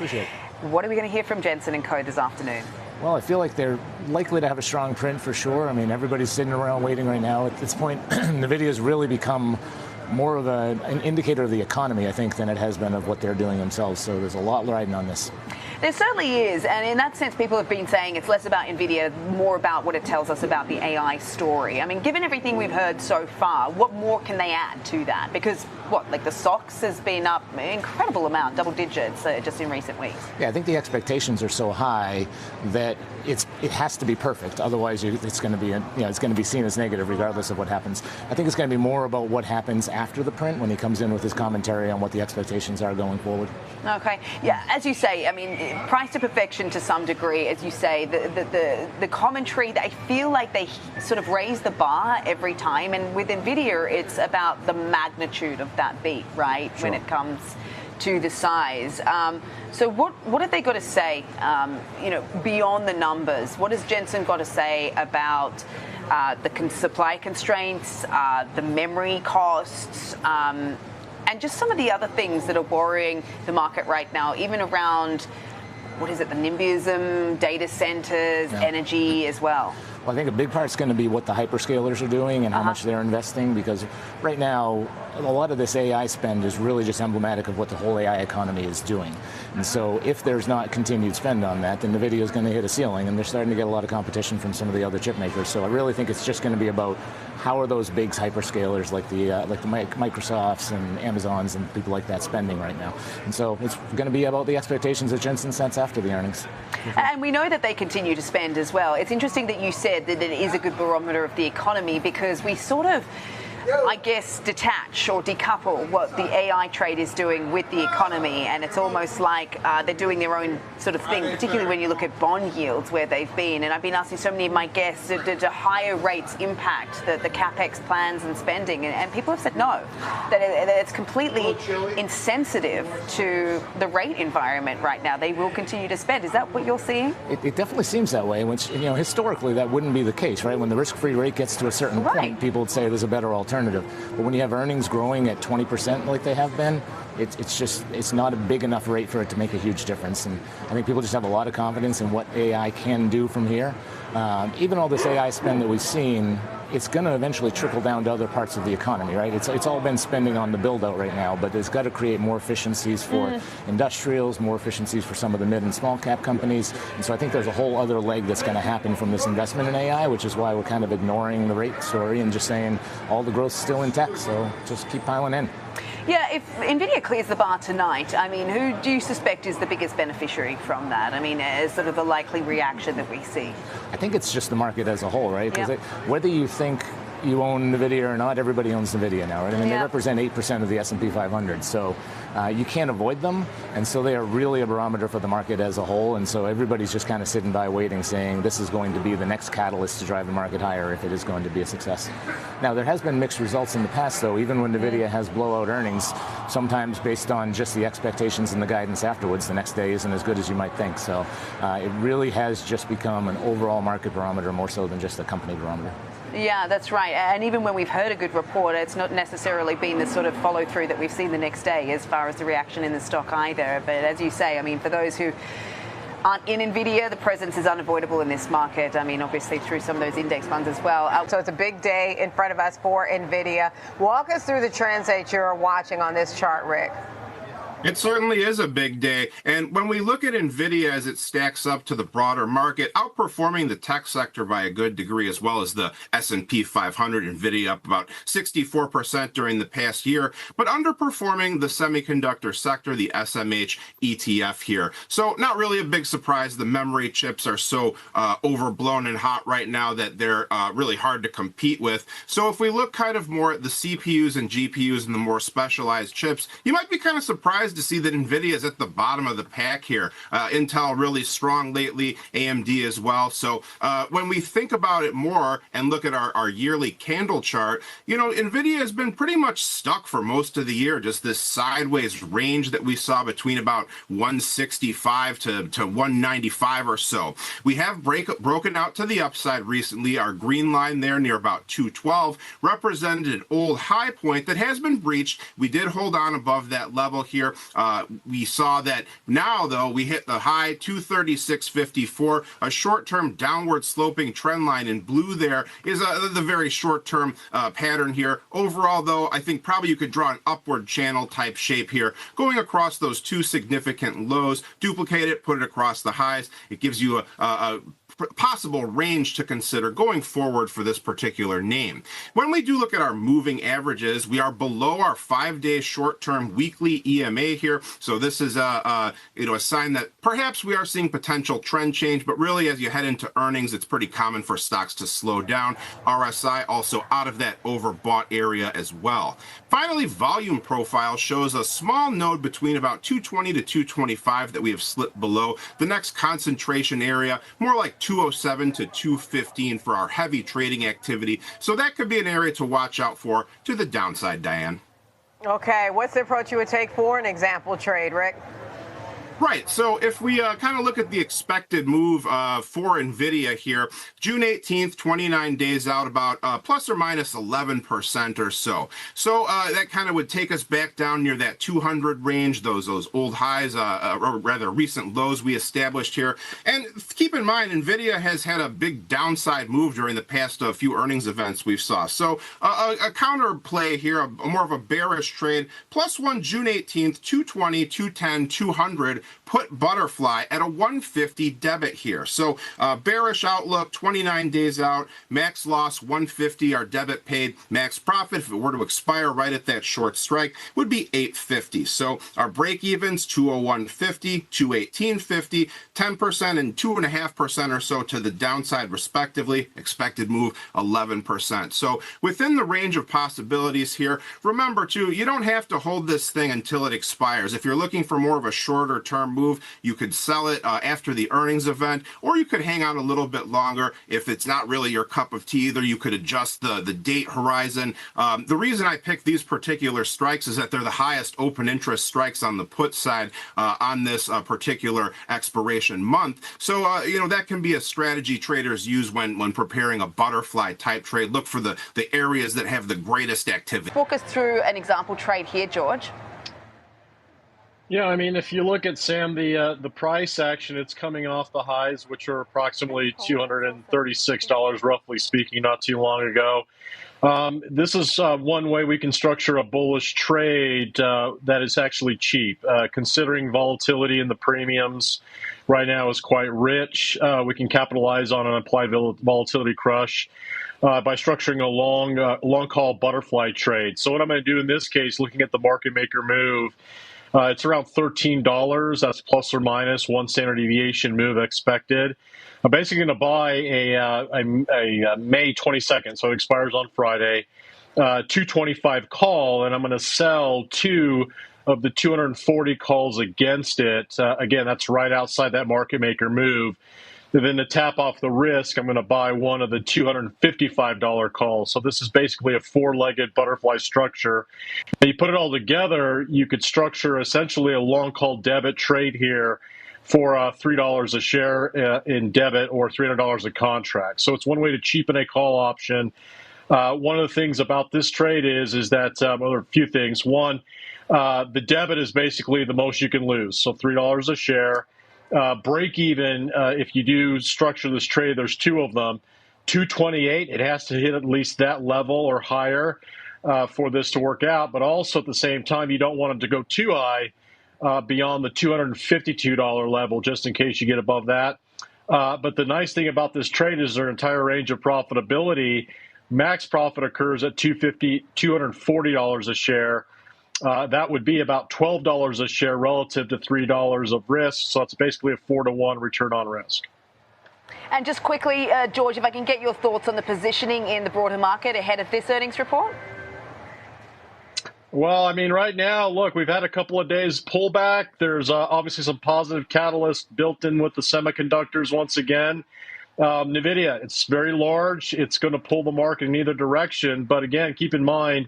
Appreciate it. What are we going to hear from Jensen and Co. this afternoon? Well, I feel like they're likely to have a strong print for sure. I mean, everybody's sitting around waiting right now. At this point, Nvidia's really become more of an indicator of the economy, I think, than it has been of what they're doing themselves. So there's a lot riding on this. There certainly is, and in that sense, people have been saying it's less about Nvidia, more about what it tells us about the AI story. I mean, given everything we've heard so far, what more can they add to that? Because like the stocks has been up an incredible amount, double digits, just in recent weeks. Yeah, I think the expectations are so high that it has to be perfect. Otherwise, it's going to be it's going to be seen as negative regardless of what happens. I think it's going to be more about what happens after the print when he comes in with his commentary on what the expectations are going forward. Okay, yeah, as you say, I mean, price to perfection to some degree, as you say, the commentary, I feel like they sort of raise the bar every time, and with Nvidia, it's about the magnitude of that beat, right, Sure. when it comes to the size. So what have they got to say, beyond the numbers? What has Jensen got to say about the supply constraints, the memory costs, and just some of the other things that are worrying the market right now, even around, what is it, the NIMBYism, data centers, energy as well? Well, I think a big part is going to be what the hyperscalers are doing and how much they're investing, because right now, a lot of this AI spend is really just emblematic of what the whole AI economy is doing. And so if there's not continued spend on that, then NVIDIA is going to hit a ceiling, and they're starting to get a lot of competition from some of the other chip makers. So I really think it's just going to be about how are those big hyperscalers like the Microsofts and Amazons and people like that spending right now. And so it's going to be about the expectations that Jensen sets after the earnings. And we know that they continue to spend as well. It's interesting that you said that it is a good barometer of the economy, because we sort of, I guess, detach or decouple what the AI trade is doing with the economy, and it's almost like they're doing their own sort of thing, particularly when you look at bond yields where they've been. And I've been asking so many of my guests, do higher rates impact the capex plans and spending? And people have said no, that it's completely insensitive to the rate environment right now. They will continue to spend. Is that what you're seeing? It definitely seems that way, which, historically that wouldn't be the case, right? When the risk-free rate gets to a certain point, people would say there's a better alternative. But when you have earnings growing at 20% like they have been, it's not a big enough rate for it to make a huge difference. And I think people just have a lot of confidence in what AI can do from here. Even all this AI spend that we've seen, it's going to eventually trickle down to other parts of the economy, right? It's all been spending on the build-out right now, but it's got to create more efficiencies for industrials, more efficiencies for some of the mid and small cap companies. And so I think there's a whole other leg that's going to happen from this investment in AI, which is why we're kind of ignoring the rate story and just saying all the growth's still in tech, so just keep piling in. Yeah, if Nvidia clears the bar tonight, I mean, who do you suspect is the biggest beneficiary from that? I mean, as sort of the likely reaction that we see. I think it's just the market as a whole, right? Because whether you think you own Nvidia or not, everybody owns Nvidia now, right? I mean, they represent 8% of the S&P 500, so you can't avoid them, and so they are really a barometer for the market as a whole, and so everybody's just kind of sitting by waiting, saying this is going to be the next catalyst to drive the market higher if it is going to be a success. Now, there has been mixed results in the past, though, even when Nvidia has blowout earnings, sometimes based on just the expectations and the guidance afterwards, the next day isn't as good as you might think, so it really has just become an overall market barometer more so than just a company barometer. Yeah, that's right. And even when we've heard a good report, it's not necessarily been the sort of follow through that we've seen the next day as far as the reaction in the stock either. But as you say, I mean, for those who aren't in Nvidia, the presence is unavoidable in this market. I mean, obviously through some of those index funds as well. So it's a big day in front of us for Nvidia. Walk us through the trends that you're watching on this chart, Rick. It certainly is a big day. And when we look at NVIDIA as it stacks up to the broader market, outperforming the tech sector by a good degree, as well as the S&P 500, NVIDIA up about 64% during the past year, but underperforming the semiconductor sector, the SMH ETF here. So not really a big surprise. The memory chips are so overblown and hot right now that they're really hard to compete with. So if we look kind of more at the CPUs and GPUs and the more specialized chips, you might be kind of surprised to see that NVIDIA is at the bottom of the pack here. Intel really strong lately, AMD as well. So when we think about it more and look at our yearly candle chart, NVIDIA has been pretty much stuck for most of the year, just this sideways range that we saw between about 165 to 195 or so. We have broken out to the upside recently. Our green line there near about 212 represented an old high point that has been breached. We did hold on above that level here. We saw that now, though, we hit the high 236.54. A short-term downward sloping trend line in blue there is the very short-term pattern here. Overall, though, I think probably you could draw an upward channel type shape here, going across those two significant lows, duplicate it, put it across the highs. It gives you a possible range to consider going forward for this particular name. When we do look at our moving averages, we are below our 5-day short-term weekly EMA here. So this is a sign that perhaps we are seeing potential trend change, but really as you head into earnings, it's pretty common for stocks to slow down. RSI also out of that overbought area as well. Finally, volume profile shows a small node between about 220 to 225 that we have slipped below. The next concentration area, more like 207 to 215 for our heavy trading activity. So that could be an area to watch out for to the downside, Diane. Okay, what's the approach you would take for an example trade, Rick? Right. So if we kind of look at the expected move for Nvidia here, June 18th, 29 days out, about plus or minus 11% or so. So that kind of would take us back down near that 200 range, those old highs, or rather recent lows we established here. And keep in mind, Nvidia has had a big downside move during the past few earnings events we've saw. So a counter play here, more of a bearish trade, plus one June 18th, 220, 210, 200. Put butterfly at a 150 debit here. So bearish outlook, 29 days out, max loss 150, our debit paid, max profit, if it were to expire right at that short strike, would be 850. So our break evens, 201.50, 218.50, 10% and 2.5% or so to the downside respectively. Expected move 11%. So within the range of possibilities here, remember too, you don't have to hold this thing until it expires. If you're looking for more of a shorter term move, you could sell it after the earnings event, or you could hang on a little bit longer if it's not really your cup of tea. Either you could adjust the date horizon. The reason I picked these particular strikes is that they're the highest open interest strikes on the put side on this particular expiration month. So that can be a strategy traders use when preparing a butterfly type trade. Look for the areas that have the greatest activity. Walk us through an example trade here, George. Yeah, I mean, if you look at, Sam, the price action, it's coming off the highs, which are approximately $236, roughly speaking, not too long ago. This is one way we can structure a bullish trade that is actually cheap. Considering volatility in the premiums right now is quite rich, we can capitalize on an implied volatility crush by structuring a long call butterfly trade. So what I'm going to do in this case, looking at the market maker move, it's around $13. That's plus or minus 1 standard deviation move expected. I'm basically going to buy a May 22nd, so it expires on Friday, 225 call, and I'm going to sell 2 of the 240 calls against it. Again, that's right outside that market maker move. And then to tap off the risk, I'm going to buy 1 of the $255 calls. So this is basically a 4-legged butterfly structure. And you put it all together, you could structure essentially a long call debit trade here for $3 a share in debit or $300 a contract. So it's one way to cheapen a call option. One of the things about this trade is that, well, there are a few things. One, the debit is basically the most you can lose. So $3 a share. Break even, if you do structure this trade, there's 2 of them. 228, it has to hit at least that level or higher for this to work out. But also at the same time, you don't want it to go too high beyond the $252 level, just in case you get above that. But the nice thing about this trade is their entire range of profitability. Max profit occurs at $240 a share. That would be about $12 a share relative to $3 of risk. So it's basically a 4-to-1 return on risk. And just quickly, George, if I can get your thoughts on the positioning in the broader market ahead of this earnings report? Well, I mean, right now, look, we've had a couple of days pullback. There's obviously some positive catalyst built in with the semiconductors once again. Nvidia, it's very large. It's going to pull the market in either direction. But again, keep in mind,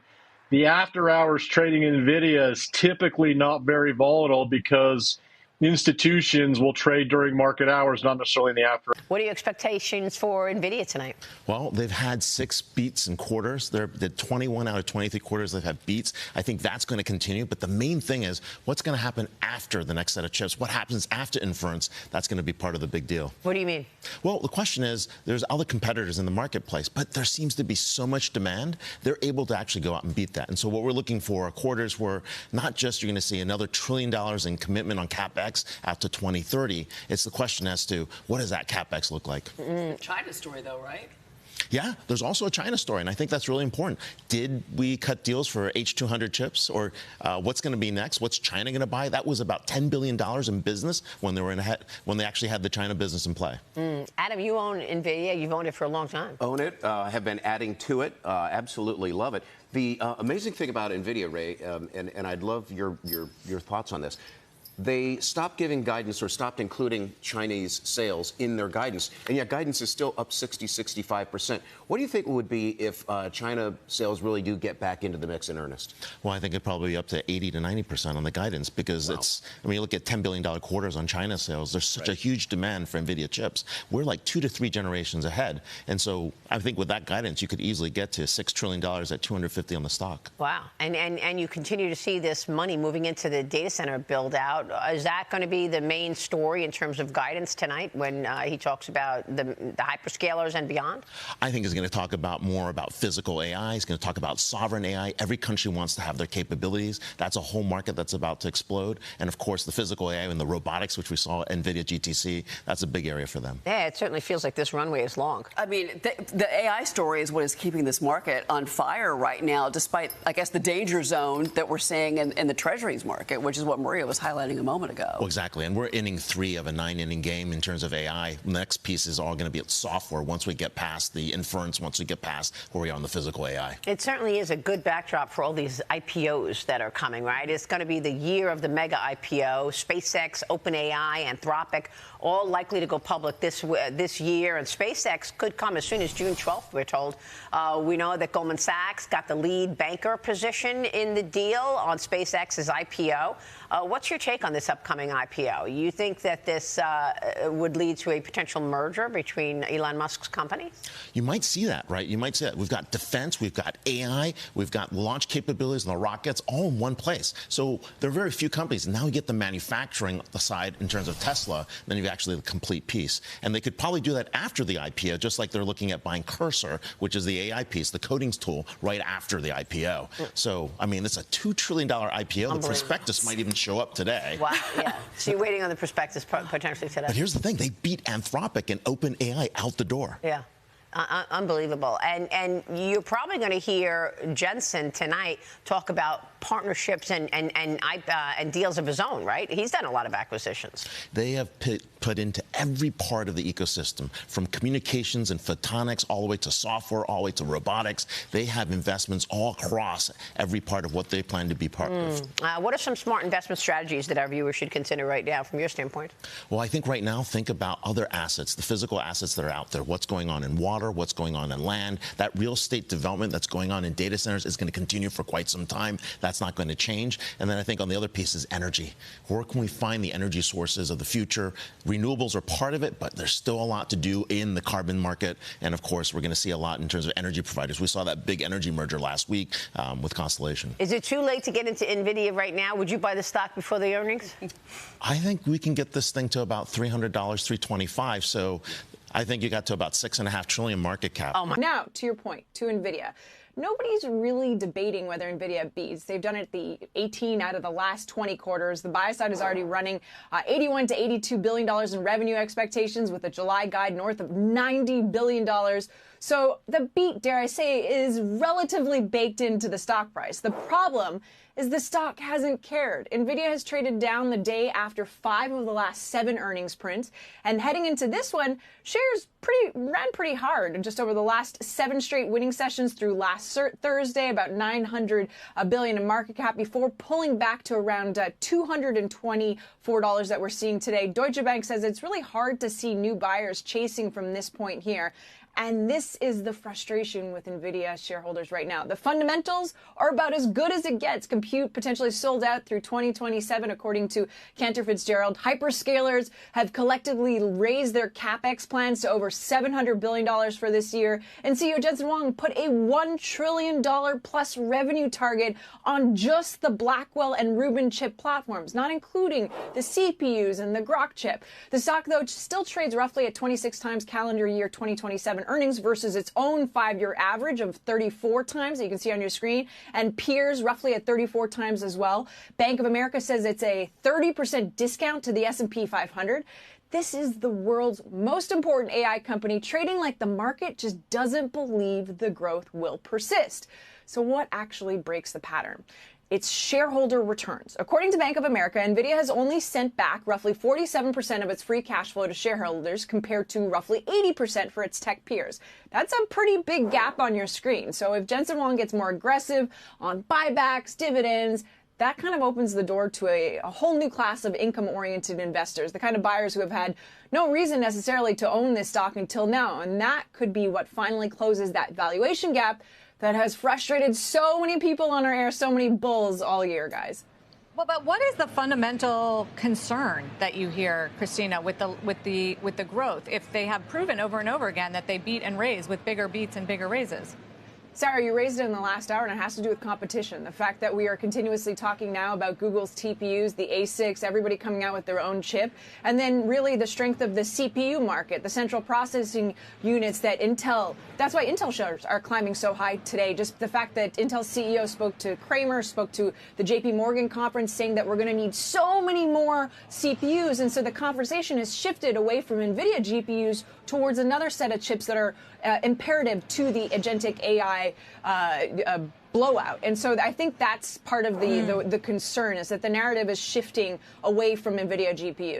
the after-hours trading in Nvidia is typically not very volatile because institutions will trade during market hours, not necessarily in the after. What are your expectations for Nvidia tonight? Well, they've had 6 beats in quarters. They're 21 out of 23 quarters they've had beats. I think that's going to continue. But the main thing is what's going to happen after the next set of chips? What happens after inference? That's going to be part of the big deal. What do you mean? Well, the question is there's other competitors in the marketplace, but there seems to be so much demand. They're able to actually go out and beat that. And so what we're looking for are quarters where not just you're going to see another $1 trillion in commitment on CapEx out to 2030. It's the question as to what does that CapEx look like? China story, though, right? Yeah, there's also a China story, and I think that's really important. Did we cut deals for H200 chips, or what's going to be next? What's China going to buy? That was about $10 billion in business when they actually had the China business in play. Adam, you own Nvidia. You've owned it for a long time. Own it. Have been adding to it. Absolutely love it. The amazing thing about Nvidia, Ray, and I'd love your thoughts on this. They stopped giving guidance or stopped including Chinese sales in their guidance, and yet guidance is still up 65%. What do you think it would be if China sales really do get back into the mix in earnest? Well, I think it'd probably be up to 80 to 90% on the guidance because you look at $10 billion quarters on China sales. There's such a huge demand for Nvidia chips. We're like 2 to 3 generations ahead. And so I think with that guidance, you could easily get to $6 trillion at 250 on the stock. Wow. And you continue to see this money moving into the data center build out. Is that going to be the main story in terms of guidance tonight when he talks about the hyperscalers and beyond? I think he's going to talk more about physical AI. He's going to talk about sovereign AI. Every country wants to have their capabilities. That's a whole market that's about to explode. And, of course, the physical AI and the robotics, which we saw at NVIDIA GTC, that's a big area for them. Yeah, it certainly feels like this runway is long. I mean, the AI story is what is keeping this market on fire right now, despite, I guess, the danger zone that we're seeing in the treasuries market, which is what Maria was highlighting a moment ago. Well, exactly. And we're inning 3 of a 9-inning game in terms of AI. The next piece is all going to be software once we get past the inference, once we get past where we are on the physical AI. It certainly is a good backdrop for all these IPOs that are coming, right? It's going to be the year of the mega IPO. SpaceX, OpenAI, Anthropic, all likely to go public this year. And SpaceX could come as soon as June 12th, we're told. We know that Goldman Sachs got the lead banker position in the deal on SpaceX's IPO. What's your take on this upcoming IPO? You think that this would lead to a potential merger between Elon Musk's companies? You might see that, right? You might see that. We've got defense, we've got AI, we've got launch capabilities and the rockets all in one place. So there are very few companies. Now you get the manufacturing side in terms of Tesla, then you've actually the complete piece. And they could probably do that after the IPO, just like they're looking at buying Cursor, which is the AI piece, the codings tool, right after the IPO. So, I mean, it's a $2 trillion IPO. The prospectus might even show up today. Wow, yeah. So you're waiting on the prospectus potentially today. But here's the thing. They beat Anthropic and OpenAI out the door. Yeah. Unbelievable. And you're probably going to hear Jensen tonight talk about partnerships and deals of his own, right? He's done a lot of acquisitions. They have put into every part of the ecosystem, from communications and photonics all the way to software, all the way to robotics. They have investments all across every part of what they plan to be part of. What are some smart investment strategies that our viewers should consider right now from your standpoint? Well, I think right now, think about other assets, the physical assets that are out there, what's going on in water, what's going on in land. That real estate development that's going on in data centers is going to continue for quite some time. That's not going to change. And then I think on the other piece is energy. Where can we find the energy sources of the future? Renewables are part of it, but there's still a lot to do in the carbon market. And of course, we're going to see a lot in terms of energy providers. We saw that big energy merger last week with Constellation. Is it too late to get into Nvidia right now? Would you buy the stock before the earnings? I think we can get this thing to about $300, $325. So I think you got to about $6.5 trillion market cap. Oh my. Now, to your point, to Nvidia. Nobody's really debating whether Nvidia beats. They've done it the 18 out of the last 20 quarters. The buy side is already running $81 to $82 billion in revenue expectations with a July guide north of $90 billion. So the beat, dare I say, is relatively baked into the stock price. The problem is the stock hasn't cared. Nvidia has traded down the day after 5 of the last 7 earnings prints. And heading into this one, shares ran pretty hard just over the last 7 straight winning sessions through last Thursday, about $900 billion in market cap before pulling back to around $224 that we're seeing today. Deutsche Bank says it's really hard to see new buyers chasing from this point here. And this is the frustration with Nvidia shareholders right now. The fundamentals are about as good as it gets. Compute potentially sold out through 2027, according to Cantor Fitzgerald. Hyperscalers have collectively raised their CapEx plans to over $700 billion for this year. And CEO Jensen Huang put a $1 trillion plus revenue target on just the Blackwell and Rubin chip platforms, not including the CPUs and the Grok chip. The stock, though, still trades roughly at 26 times calendar year 2027 earnings versus its own 5-year average of 34 times that you can see on your screen, and peers roughly at 34 times as well. Bank of America says it's a 30% discount to the S&P 500. This is the world's most important AI company trading like the market just doesn't believe the growth will persist. So what actually breaks the pattern? It's shareholder returns. According to Bank of America, Nvidia has only sent back roughly 47% of its free cash flow to shareholders compared to roughly 80% for its tech peers. That's a pretty big gap on your screen. So if Jensen Huang gets more aggressive on buybacks, dividends, that kind of opens the door to a whole new class of income-oriented investors, the kind of buyers who have had no reason necessarily to own this stock until now. And that could be what finally closes that valuation gap that has frustrated so many people on our air, so many bulls all year, guys. Well, but what is the fundamental concern that you hear, Christina, with the growth? If they have proven over and over again that they beat and raise with bigger beats and bigger raises. Sarah, you raised it in the last hour, and it has to do with competition. The fact that we are continuously talking now about Google's TPUs, the ASICs, everybody coming out with their own chip, and then really the strength of the CPU market, the central processing units that Intel, that's why Intel shares are climbing so high today. Just the fact that Intel's CEO spoke to Cramer, spoke to the JP Morgan conference saying that we're going to need so many more CPUs. And so the conversation has shifted away from NVIDIA GPUs towards another set of chips that are imperative to the agentic AI blowout. And so I think that's part of the concern, is that the narrative is shifting away from NVIDIA GPUs.